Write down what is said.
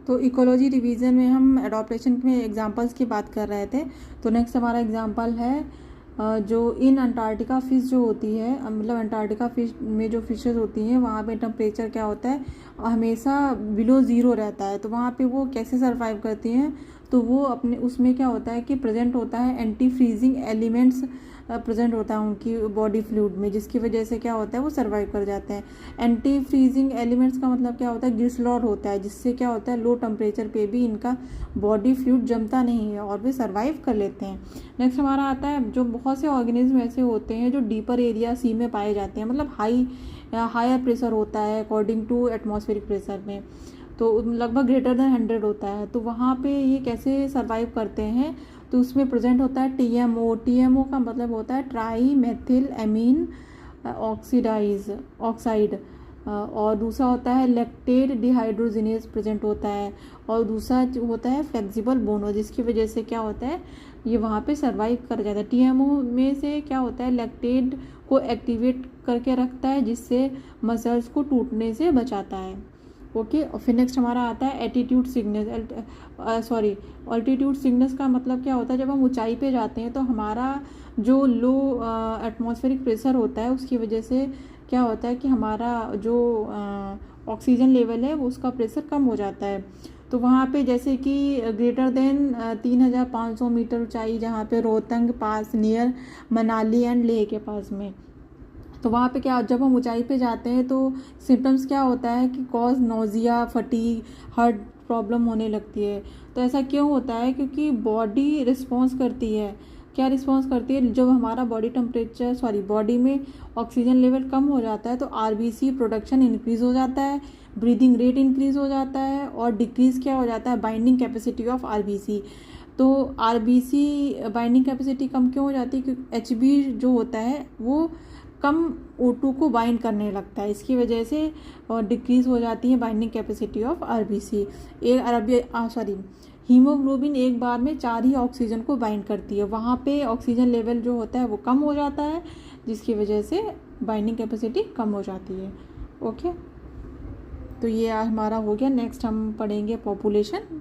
तो ecology revision में हम एडॉप्टेशन में एग्जांपल्स की बात कर रहे थे। तो नेक्स्ट हमारा एग्जांपल है जो इन अंटार्कटिका फिश जो होती है, मतलब अंटार्कटिका फिश में जो फिशेस होती हैं वहाँ पे टेम्परेचर क्या होता है, हमेशा बिलो ज़ीरो रहता है। तो वहाँ पे वो कैसे सरवाइव करती हैं, तो वो अपने उसमें क्या होता है कि प्रेजेंट होता है एंटी फ्रीजिंग एलिमेंट्स प्रेजेंट होता है उनकी बॉडी फ्लूइड में, जिसकी वजह से क्या होता है वो सर्वाइव कर जाते हैं। एंटी फ्रीजिंग एलिमेंट्स का मतलब क्या होता है, ग्लिसरॉल होता है, जिससे क्या होता है लो टेम्परेचर पे भी इनका बॉडी फ्लूइड जमता नहीं है और वे सर्वाइव कर लेते हैं। नेक्स्ट हमारा आता है जो बहुत से ऑर्गेनिज्म ऐसे होते हैं जो डीपर एरिया सी में पाए जाते हैं, मतलब हायर प्रेशर होता है अकॉर्डिंग टू एटमॉस्फेरिक प्रेशर में, तो लगभग ग्रेटर देन 100 होता है। तो वहाँ पे ये कैसे सर्वाइव करते हैं, तो उसमें प्रेजेंट होता है टीएमओ का मतलब होता है ट्राई मेथिल एमीन ऑक्साइड, और दूसरा होता है लैक्टेट डिहाइड्रोजिनेज प्रेजेंट होता है, और दूसरा होता है फ्लेक्सिबल बोनो, जिसकी वजह से क्या होता है ये वहाँ पे सर्वाइव कर जाता है। टीएमओ में से क्या होता है लैक्टेट को एक्टिवेट करके रखता है, जिससे मसल्स को टूटने से बचाता है। ओके, और फिर नेक्स्ट हमारा आता है एटीट्यूड सिकनेस। ऑल्टीट्यूड सिकनेस का मतलब क्या होता है, जब हम ऊंचाई पे जाते हैं तो हमारा जो लो एटमॉस्फेरिक प्रेशर होता है उसकी वजह से क्या होता है कि हमारा जो ऑक्सीजन लेवल है वो उसका प्रेशर कम हो जाता है। तो वहाँ पे जैसे कि ग्रेटर देन 3500 मीटर ऊंचाई, जहाँ पे रोहतंग पास नियर मनाली एंड लेह के पास में, तो वहाँ पे क्या जब हम ऊंचाई पे जाते हैं तो सिम्टम्स क्या होता है कि cause nausea, fatigue, heart problem होने लगती है। तो ऐसा क्यों होता है, क्योंकि बॉडी रिस्पॉन्स करती है। क्या रिस्पॉन्स करती है, जब हमारा बॉडी में ऑक्सीजन लेवल कम हो जाता है तो आरबीसी प्रोडक्शन इंक्रीज हो जाता है, ब्रीदिंग रेट इंक्रीज हो जाता है, और डिक्रीज क्या हो जाता है बाइंडिंग कैपेसिटी ऑफ आरबीसी। तो आरबीसी बाइंडिंग कैपेसिटी कम क्यों हो जाती है, क्योंकि एचबी जो होता है वो कम O2 को बाइंड करने लगता है, इसकी वजह से डिक्रीज हो जाती है binding capacity of RBC. Haemoglobin एक बार में 4 ही ऑक्सीजन को बाइंड करती है, वहाँ पे ऑक्सीजन लेवल जो होता है वो कम हो जाता है, जिसकी वजह से बाइंडिंग कैपेसिटी कम हो जाती है। ओके, तो ये हमारा हो गया। नेक्स्ट हम पढ़ेंगे पॉपुलेशन